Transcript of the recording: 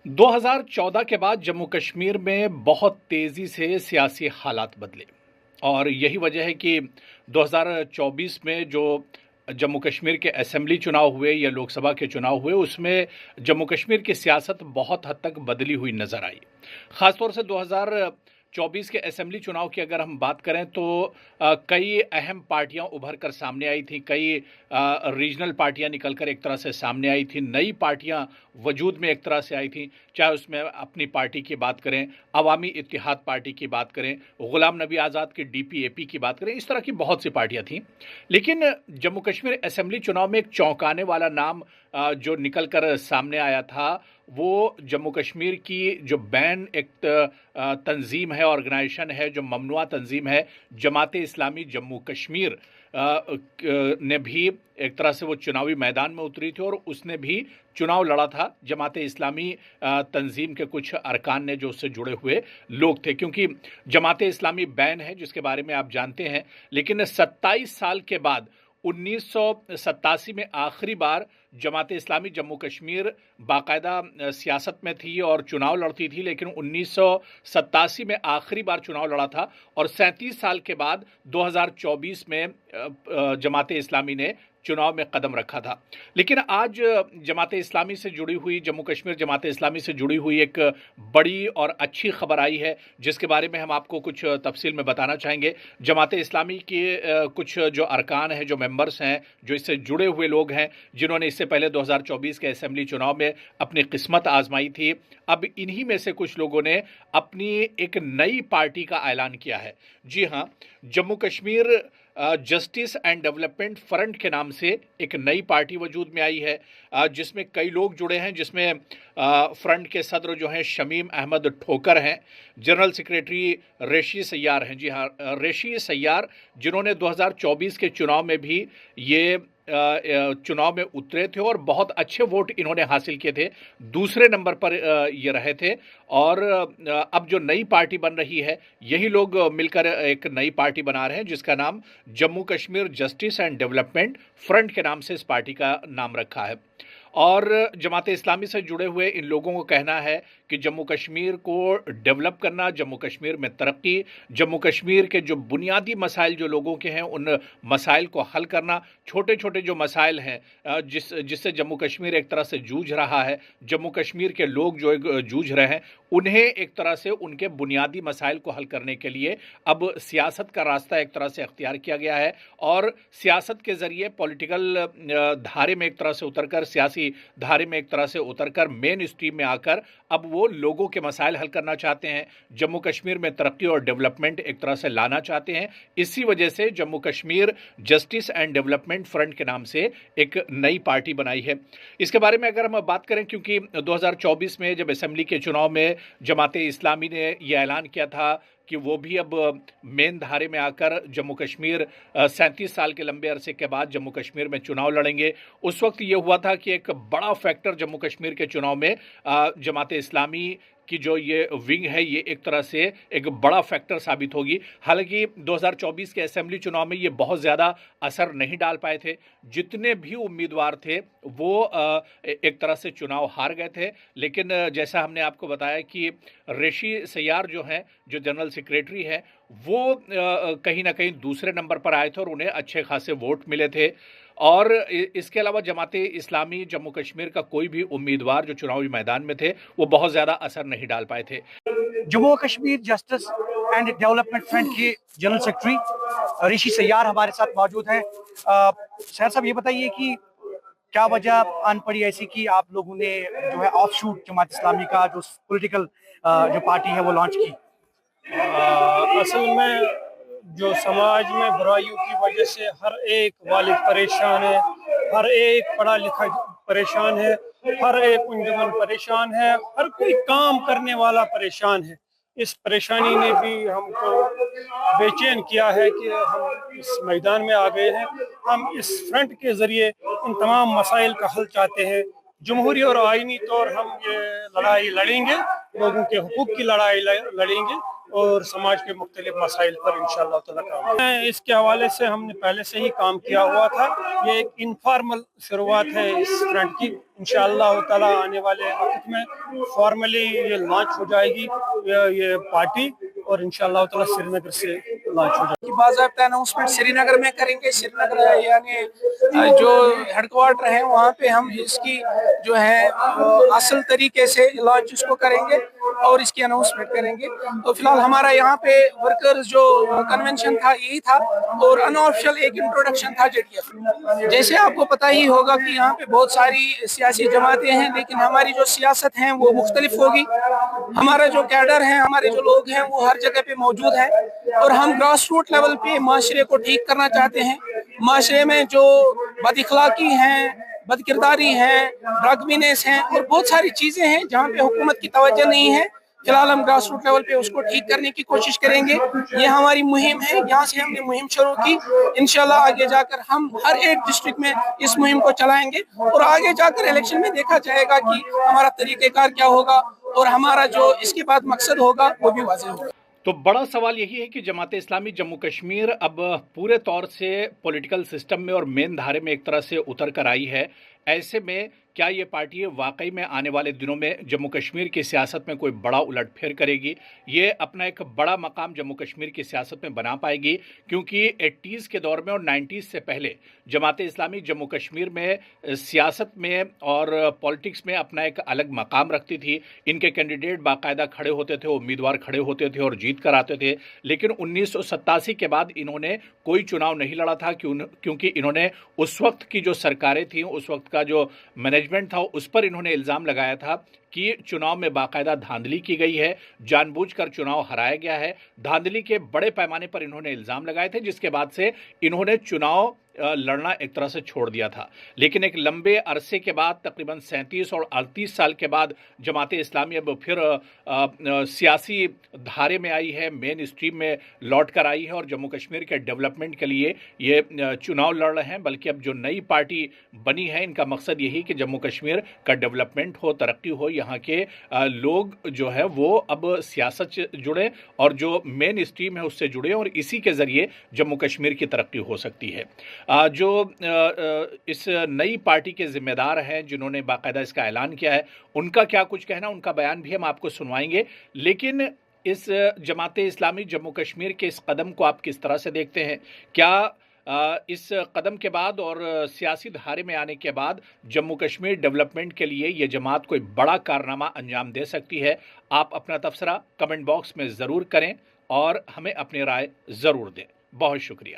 2014 के बाद जम्मू कश्मीर में बहुत तेज़ी से सियासी हालात बदले और यही वजह है कि 2024 में जो जम्मू कश्मीर के असेंबली चुनाव हुए या लोकसभा के चुनाव हुए उसमें जम्मू कश्मीर की सियासत बहुत हद तक बदली हुई नज़र आई। ख़ासतौर से 2024 के असेंबली चुनाव की अगर हम बात करें तो कई अहम पार्टियां उभर कर सामने आई थी, कई रीजनल पार्टियां निकलकर एक तरह से सामने आई थी, नई पार्टियां वजूद में एक तरह से आई थी। चाहे उसमें अपनी पार्टी की बात करें, अवामी इत्तेहाद पार्टी की बात करें, गुलाम नबी आज़ाद की डीपीएपी की बात करें, इस तरह की बहुत सी पार्टियां थीं। लेकिन जम्मू कश्मीर असेंबली चुनाव में एक चौंकाने वाला नाम जो निकल कर सामने आया था वो जम्मू कश्मीर की जो बैन एक तंजीम है, ऑर्गेनाइजेशन है, जो ममनुआ तंजीम है, जमात इस्लामी जम्मू कश्मीर ने भी एक तरह से वो चुनावी मैदान में उतरी थी और उसने भी चुनाव लड़ा था। जमात इस्लामी तंजीम के कुछ अरकान ने जो उससे जुड़े हुए लोग थे, क्योंकि जमात इस्लामी बैन है जिसके बारे में आप जानते हैं। लेकिन 27 साल के बाद 1987 में आखिरी बार जमात इस्लामी जम्मू कश्मीर बाकायदा सियासत में थी और चुनाव लड़ती थी, लेकिन 1987 में आखिरी बार चुनाव लड़ा था और 37 साल के बाद 2024 में जमात इस्लामी ने चुनाव में कदम रखा था। लेकिन आज जमात इस्लामी से जुड़ी हुई, जम्मू कश्मीर जमात इस्लामी से जुड़ी हुई एक बड़ी और अच्छी खबर आई है जिसके बारे में हम आपको कुछ तफसील में बताना चाहेंगे। जमात इस्लामी के कुछ जो अरकान हैं, जो मेंबर्स हैं, जो इससे जुड़े हुए लोग हैं, जिन्होंने इससे पहले 2024 के असेंबली चुनाव में अपनी किस्मत आजमाई थी, अब इन्हीं में से कुछ लोगों ने अपनी एक नई पार्टी का ऐलान किया है। जी हाँ, Jammu Kashmir justice and development front के नाम से एक नई पार्टी वजूद में आई है, जिसमें कई लोग जुड़े हैं, जिसमें फ्रंट के सदर जो हैं शमीम अहमद ठोकर हैं, जनरल सेक्रेटरी रेशी सैयार हैं। जी हाँ, रेशी सैयार जिन्होंने 2024 के चुनाव में भी ये चुनाव में उतरे थे और बहुत अच्छे वोट इन्होंने हासिल किए थे, दूसरे नंबर पर ये रहे थे। और अब जो नई पार्टी बन रही है, यही लोग मिलकर एक नई पार्टी बना रहे हैं जिसका नाम Jammu Kashmir justice and development front के नाम से इस पार्टी का नाम रखा है। और जमात इस्लामी से जुड़े हुए इन लोगों को कहना है कि जम्मू कश्मीर को डेवलप करना, जम्मू कश्मीर में तरक्की, जम्मू कश्मीर के जो बुनियादी मसाइल जो लोगों के हैं उन मसाइल को हल करना, छोटे छोटे जो मसाइल हैं जिससे जम्मू कश्मीर एक तरह से जूझ रहा है, जम्मू कश्मीर के लोग जो जूझ रहे हैं, उन्हें एक तरह से उनके बुनियादी मसाइल को हल करने के लिए अब सियासत का रास्ता एक तरह से अख्तियार किया गया है। और सियासत के ज़रिए पॉलिटिकल धारे में एक तरह से उतरकर, सियासी धारे में एक तरह से उतरकर मेन स्ट्रीम में आकर अब वो लोगों के मसाइल हल करना चाहते हैं, जम्मू कश्मीर में तरक्की और डेवलपमेंट एक तरह से लाना चाहते हैं। इसी वजह से Jammu Kashmir justice and development front के नाम से एक नई पार्टी बनाई है। इसके बारे में अगर हम बात करें, क्योंकि 2024 में जब असेंबली के चुनाव में जमात इस्लामी ने यह ऐलान किया था कि वो भी अब मेन धारे में आकर जम्मू कश्मीर 37 साल के लंबे अरसे के बाद जम्मू कश्मीर में चुनाव लड़ेंगे, उस वक्त ये हुआ था कि एक बड़ा फैक्टर जम्मू कश्मीर के चुनाव में जमात इस्लामी की जो ये विंग है ये एक तरह से एक बड़ा फैक्टर साबित होगी। हालांकि 2024 के असेंबली चुनाव में ये बहुत ज़्यादा असर नहीं डाल पाए थे, जितने भी उम्मीदवार थे वो एक तरह से चुनाव हार गए थे। लेकिन जैसा हमने आपको बताया कि रेशी सैयार जो हैं, जो जनरल सेक्रेटरी हैं, वो कहीं ना कहीं दूसरे नंबर पर आए थे और उन्हें अच्छे खासे वोट मिले थे। और इसके अलावा जमात इस्लामी जम्मू कश्मीर का कोई भी उम्मीदवार जो चुनावी मैदान में थे वो बहुत ज़्यादा असर नहीं डाल पाए थे। Jammu Kashmir justice and development front के जनरल सेक्रेटरी ऋषि सैयार हमारे साथ मौजूद हैं। सैयार साहब, ये बताइए कि क्या वजह आन पड़ी ऐसी कि आप लोगों ने जो है ऑफ शूट जमात इस्लामी का जो पॉलिटिकल जो पार्टी है वो लॉन्च की? असल में जो समाज में बुराइयों की वजह से हर एक वालिद परेशान है, हर एक पढ़ा लिखा परेशान है, हर एक उन्जमन परेशान है, हर कोई काम करने वाला परेशान है। इस परेशानी ने भी हमको बेचैन किया है कि हम इस मैदान में आ गए हैं। हम इस फ्रंट के ज़रिए इन तमाम मसाइल का हल चाहते हैं। जमहूरी और आईनी तौर हम ये लड़ाई लड़ेंगे, लोगों के हुकूक की लड़ाई लड़ेंगे, اور سماج کے مختلف مسائل پر انشاءاللہ تعالی کام اس کے حوالے سے ہم نے پہلے سے ہی کام کیا ہوا تھا. یہ ایک انفارمل شروعات ہے اس فرنٹ کی. انشاءاللہ تعالی آنے والے وقت میں فارملی یہ لانچ ہو جائے گی یہ پارٹی, اور انشاءاللہ تعالی سری نگر سے لانچ ہو جائے گی. باضابطہ اناؤنسمنٹ سری نگر میں کریں گے. سری نگر یعنی جو ہیڈ کوارٹر ہے وہاں پہ ہم اس کی جو ہے اصل طریقے سے لانچ اس کو کریں گے اور اس کی اناؤنسمنٹ کریں گے. تو فی الحال ہمارا یہاں پہ ورکرز جو کنونشن تھا یہی تھا, اور ان آفیشیل ایک انٹروڈکشن تھا JDF. جیسے آپ کو پتہ ہی ہوگا کہ یہاں پہ بہت ساری سیاسی جماعتیں ہیں, لیکن ہماری جو سیاست ہیں وہ مختلف ہوگی. ہمارا جو کیڈر ہے, ہمارے جو لوگ ہیں وہ ہر جگہ پہ موجود ہیں, اور ہم گراس روٹ لیول پہ معاشرے کو ٹھیک کرنا چاہتے ہیں. معاشرے میں جو بد اخلاقی ہیں, بد کرداری ہیں, ڈرگ بزنس ہیں, اور بہت ساری چیزیں ہیں جہاں پہ حکومت کی توجہ نہیں ہے. فی الحال ہم گراس روٹ لیول پہ اس کو ٹھیک کرنے کی کوشش کریں گے. یہ ہماری مہم ہے, یہاں سے ہم نے مہم شروع کی. انشاءاللہ آگے جا کر ہم ہر ایک ڈسٹرکٹ میں اس مہم کو چلائیں گے, اور آگے جا کر الیکشن میں دیکھا جائے گا کہ ہمارا طریقہ کار کیا ہوگا, اور ہمارا جو اس کے بعد مقصد ہوگا وہ بھی واضح ہوگا. تو بڑا سوال یہی ہے کہ جماعت اسلامی جموں کشمیر اب پورے طور سے پولیٹیکل سسٹم میں اور مین دھارے میں ایک طرح سے اتر کر آئی ہے. ایسے میں کیا یہ پارٹی واقعی میں آنے والے دنوں میں جموں کشمیر کی سیاست میں کوئی بڑا الٹ پھیر کرے گی؟ یہ اپنا ایک بڑا مقام جموں کشمیر کی سیاست میں بنا پائے گی؟ کیونکہ 80s کے دور میں اور 90s سے پہلے جماعت اسلامی جموں کشمیر میں سیاست میں اور پالیٹکس میں اپنا ایک الگ مقام رکھتی تھی. ان کے کینڈیڈیٹ باقاعدہ کھڑے ہوتے تھے, امیدوار کھڑے ہوتے تھے اور جیت کر آتے تھے. لیکن 1987 کے بعد انہوں نے کوئی چناؤ نہیں لڑا تھا, کیونکہ انہوں نے اس وقت کی جو سرکاریں تھیں, اس وقت کا جو مینجمنٹ تھا, اس پر انہوں نے الزام لگایا تھا کہ چناؤ میں باقاعدہ دھاندلی کی گئی ہے, جان بوجھ کر چناؤ ہرایا گیا ہے. دھاندلی کے بڑے پیمانے پر انہوں نے الزام لگائے تھے, جس کے بعد سے انہوں نے چناؤ لڑنا ایک طرح سے چھوڑ دیا تھا. لیکن ایک لمبے عرصے کے بعد, تقریباً 37 اور 38 سال کے بعد, جماعت اسلامی اب پھر سیاسی دھارے میں آئی ہے, مین اسٹریم میں لوٹ کر آئی ہے, اور جموں کشمیر کے ڈیولپمنٹ کے لیے یہ چناؤ لڑ رہے ہیں. بلکہ اب جو نئی پارٹی بنی ہے, ان کا مقصد یہی کہ جموں کشمیر کا ڈیولپمنٹ ہو, ترقی ہو, یہاں کے لوگ جو ہے وہ اب سیاست سے جڑیں اور جو مین اسٹریم ہے اس سے جڑیں, اور اسی کے ذریعے جموں کشمیر کی ترقی ہو سکتی ہے. جو اس نئی پارٹی کے ذمہ دار ہیں, جنہوں نے باقاعدہ اس کا اعلان کیا ہے, ان کا کیا کچھ کہنا, ان کا بیان بھی ہم آپ کو سنوائیں گے. لیکن اس جماعت اسلامی جموں کشمیر کے اس قدم کو آپ کس طرح سے دیکھتے ہیں؟ کیا اس قدم کے بعد اور سیاسی دھارے میں آنے کے بعد جموں کشمیر ڈیولپمنٹ کے لیے یہ جماعت کوئی بڑا کارنامہ انجام دے سکتی ہے؟ آپ اپنا تبصرہ کمنٹ باکس میں ضرور کریں اور ہمیں اپنی رائے ضرور دیں. بہت شکریہ.